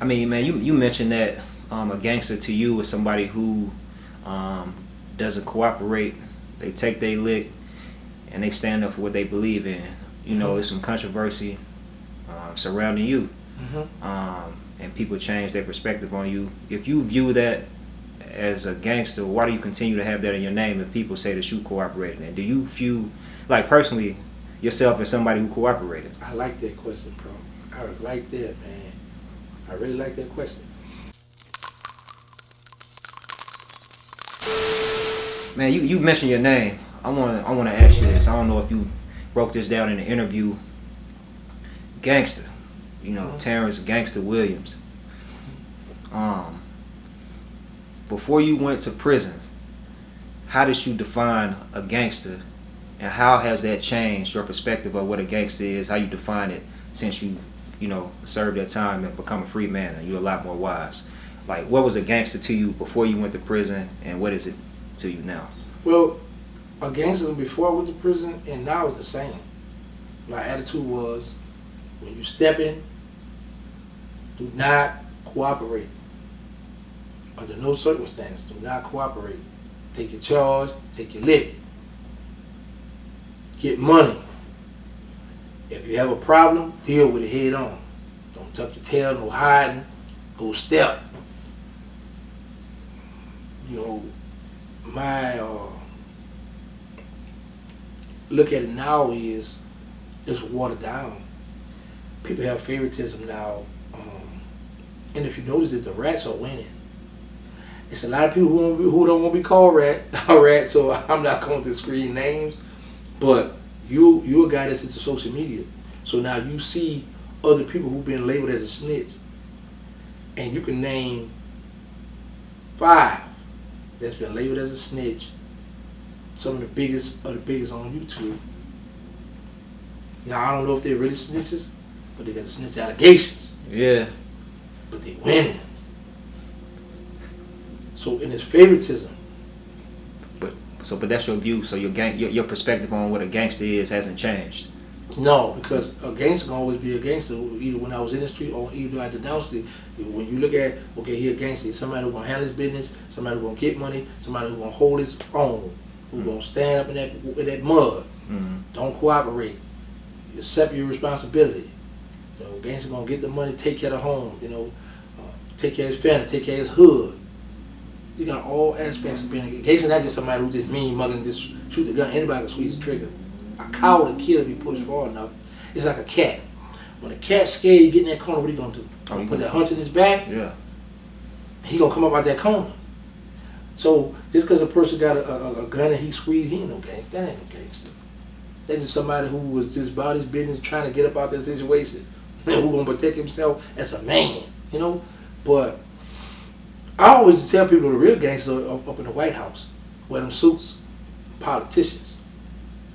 I mean, man, you mentioned that a gangster to you is somebody who doesn't cooperate. They take their lick and they stand up for what they believe in. You know, there's some controversy surrounding you, and people change their perspective on you. If you view that as a gangster, why do you continue to have that in your name if people say that you cooperated? And do you view, like personally, yourself as somebody who cooperated? I like that question, bro. I like that, man. I really like that question. Man, you mentioned your name. I wanna ask you this. I don't know if you broke this down in the interview. Gangster, you know, Terrance Gangster Williams. Before you went to prison, how did you define a gangster, and how has that changed your perspective of what a gangster is? How you define it since you served that time and become a free man, and you're a lot more wise. Like, what was a gangster to you before you went to prison, and what is it to you now? Well, a gangster before I went to prison and now is the same. My attitude was, when you step in, do not cooperate. Under no circumstance, do not cooperate. Take your charge, take your lick. Get money. If you have a problem, deal with it head on. Don't tuck your tail, no hiding, go step. You know, my look at it now is it's watered down. People have favoritism now, and if you notice that the rats are winning. It's a lot of people who don't want to be called rat, so I'm not going to scream names. But you're a guy that's into social media, so now you see other people who've been labeled as a snitch, and you can name 5 that's been labeled as a snitch. Some of the biggest on YouTube. Now I don't know if they're really snitches, but they got the snitch allegations. Yeah. But they winning. So in his favoritism. But that's your view. So your perspective on what a gangster is hasn't changed. No, because a gangster can always be a gangster. Either when I was in the street or even I denounced it. When you look at, okay, he a gangster. He's somebody who's gonna handle his business. Somebody who's gonna get money. Somebody who's gonna hold his own. Who's gonna stand up in that mud. Don't cooperate. You accept your responsibility. You know, gangster gonna get the money, take care of the home. You know, take care of his family, take care of his hood. You got all aspects of being a gangster. Not just somebody who just mean mugging, just shoot the gun. Anybody can squeeze the trigger. A cow would kill if he pushed far enough. It's like a cat. When a cat's scared, you get in that corner, what are you gonna do? Put that hunch in his back? Yeah. He gonna come up out that corner. So just because a person got a gun and he squeezed, he ain't no gangster. That ain't no gangster. That's just somebody who was just about his business, trying to get up out that situation, and who gonna protect himself as a man, you know. But I always tell people the real gangsters are up in the White House, wear them suits, politicians.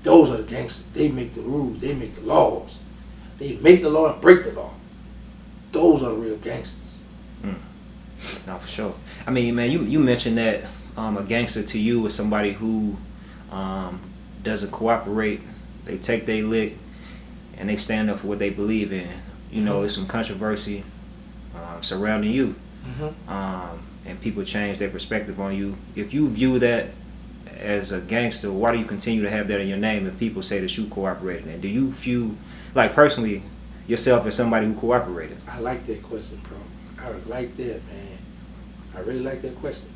Those are the gangsters. They make the rules. They make the laws. They make the law and break the law. Those are the real gangsters. No, for sure. I mean, man, you mentioned that a gangster to you is somebody who doesn't cooperate. They take their lick and they stand up for what they believe in. You know, there's some controversy surrounding you, and people change their perspective on you. If you view that as a gangster, why do you continue to have that in your name if people say that you cooperated? And do you view, like personally, yourself as somebody who cooperated? I like that question, bro. I like that, man. I really like that question.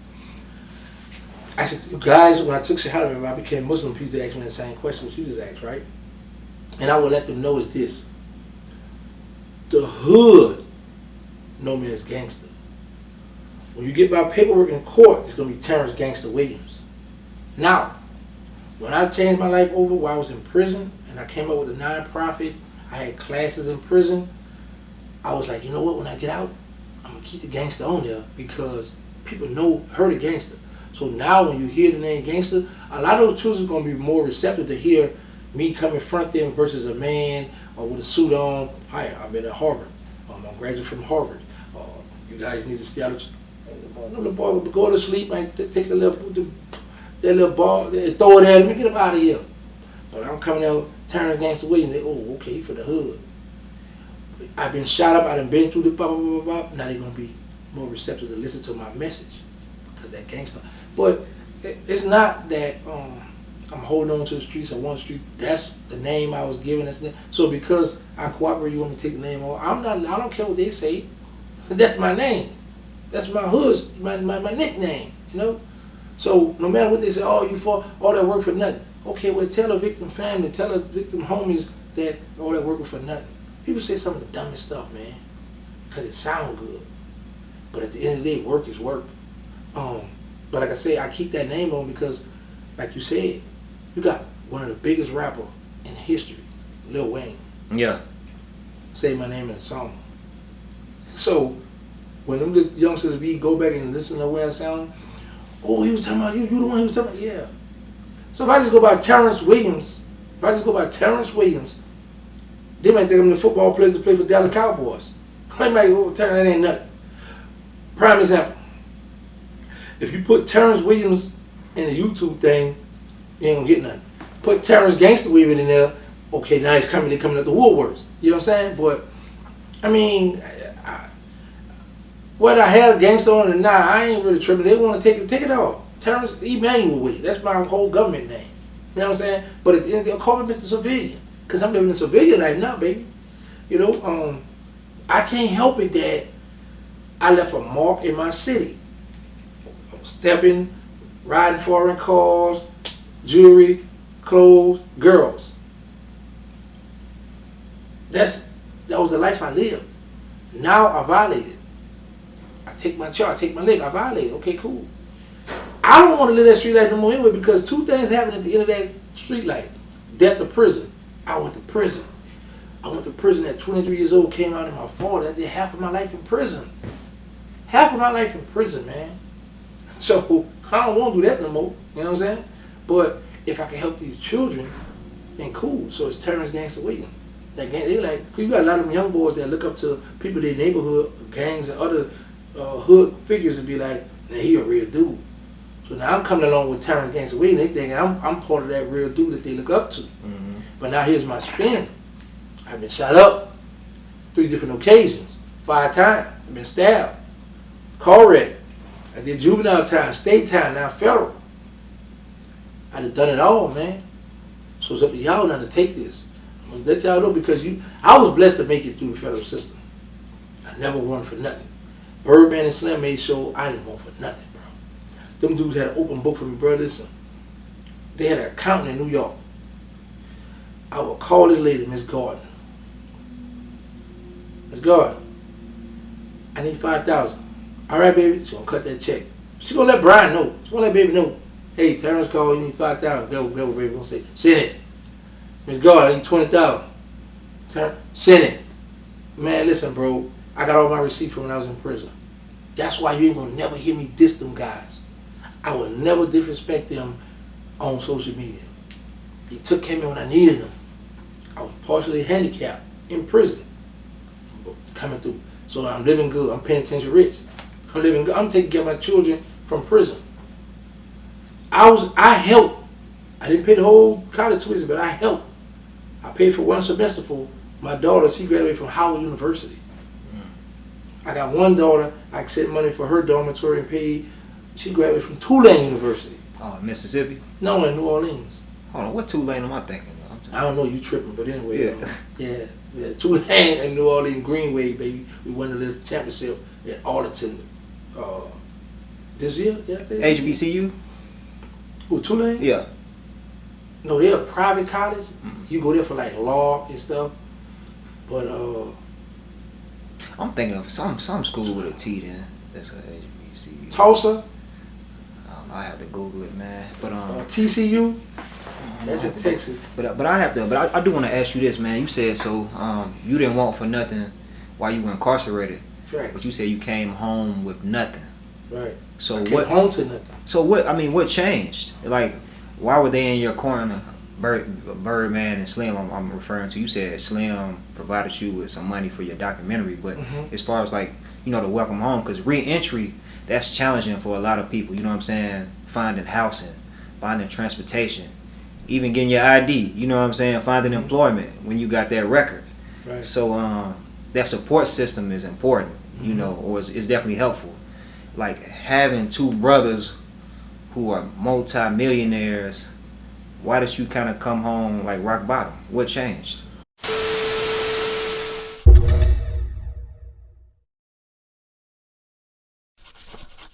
I said, guys, when I took Shahada, when I became Muslim, people asked me the same question what you just asked, right? And I would let them know is this. The hood know me as gangster. When you get my paperwork in court, it's going to be Terrance Gangster Williams. Now, when I changed my life over while I was in prison, and I came up with a nonprofit, I had classes in prison, I was like, you know what, when I get out, I'm going to keep the gangster on there because people heard of gangster. So now when you hear the name gangster, a lot of those children are going to be more receptive to hear me come in front of them versus a man or with a suit on. Hi, I've been at Harvard. I'm a graduate from Harvard. You guys need to stay out of... The boy would go to sleep and take that little ball, throw it at him and get him out of here. But I'm coming out, Terrance Gangster Williams, they, oh, okay, for the hood. I've been shot up. I done been through the blah blah blah blah. Blah. Now they're gonna be more receptive to listen to my message, cause that gangster. But it's not that I'm holding on to the streets. I want the street. That's the name I was given. So because I cooperate, you want me to take the name off? I'm not. I don't care what they say. That's my name. That's my hood's my nickname. You know. So no matter what they say, oh, you for all that work for nothing. Okay, well tell the victim family, tell the victim homies that all that work was for nothing. People say some of the dumbest stuff, man, because it sounds good. But at the end of the day, work is work. But like I say, I keep that name on because, like you said, you got one of the biggest rappers in history, Lil Wayne. Yeah. Say my name in a song. So when them little youngsters go back and listen to the way I sound, oh, he was talking about you. You the one he was talking about? Yeah. So if I just go by Terrance Williams, they might think I'm the football player to play for Dallas Cowboys. I might go, Terrance, that ain't nothing. Prime example. If you put Terrance Williams in the YouTube thing, you ain't gonna get nothing. Put Terrance Gangster Williams in there, okay, now they're coming up the Woolworths. You know what I'm saying? But, I mean, whether I had a gangster on it or not, I ain't really tripping. They want to take it off. Terrance Emmanuel Williams, that's my whole government name. You know what I'm saying? But at the end, they'll call me Mr. Civilian. Because I'm living a civilian life now, baby. You know, I can't help it that I left a mark in my city. Stepping, riding foreign cars, jewelry, clothes, girls. That was the life I lived. Now I violated. I take my charge, I take my leg, I violated. Okay, cool. I don't want to live that street life no more anyway because two things happened at the end of that street life. Death or prison. I went to prison. I went to prison at 23 years old, came out in my 40s. I did half of my life in prison. Half of my life in prison, man. So I don't want to do that no more. You know what I'm saying? But if I can help these children, then cool. So it's Terrance Gangster Williams. That gang, they like, cause you got a lot of them young boys that look up to people in their neighborhood, gangs and other hood figures and be like, man, he a real dude. So now I'm coming along with Terrance Gangster Williams. They thinking I'm part of that real dude that they look up to. Mm-hmm. But now here's my spin. I've been shot up 3 different occasions, 5 times. I've been stabbed, car wreck. I did juvenile time, state time, now federal. I done done it all, man. So it's up to y'all now to take this. I'm gonna let y'all know because I was blessed to make it through the federal system. I never wanted for nothing. Birdman and Slim made sure I didn't want for nothing, bro. Them dudes had an open book for me, bro. Listen, they had an accountant in New York. I would call this lady, Miss Gordon. Miss Gordon, I need $5,000. All right, baby. She's gonna cut that check. She's gonna let Brian know. She's gonna let baby know. Hey, Terrance called. You need $5,000. Go, baby. Gonna say, send it. Miss Gordon, I need $20,000. Send it. Man, listen, bro. I got all my receipts from when I was in prison. That's why you ain't gonna never hear me diss them guys. I would never disrespect them on social media. They took care of me when I needed them. I was partially handicapped in prison, coming through. So I'm living good. I'm penitentiary rich. I'm living good. I'm taking care of my children from prison. I helped. I didn't pay the whole college tuition, but I helped. I paid for 1 semester for my daughter. She graduated from Howard University. I got one daughter. I sent money for her dormitory and paid. She graduated from Tulane University. Oh, Mississippi? No, in New Orleans. Hold on, what Tulane am I thinking of? I don't know, you tripping, but anyway. Yeah. Tulane and New Orleans Greenway, baby. We won the list championship at Arlington this year. Yeah, I think. HBCU? Who, Tulane? Yeah. No, they're a private college. You go there for like law and stuff. But I'm thinking of some school with a T then. That's a HBCU. Tulsa? I don't know, I have to Google it, man. But TCU? That's in Texas. But I do want to ask you this, man. You said so you didn't want for nothing while you were incarcerated. Right. But you said you came home with nothing. Right. So I came home to nothing. So what changed? Like, why were they in your corner? Birdman and Slim, I'm referring to. You said Slim provided you with some money for your documentary, but as far as like, the welcome home, because re-entry, that's challenging for a lot of people. You know what I'm saying? Finding housing, finding transportation, even getting your ID. You know what I'm saying? Finding employment when you got that record. Right. So that support system is important, you Mm-hmm. know, or is definitely helpful. Like having two brothers who are multi-millionaires, why did you kind of come home like rock bottom? What changed?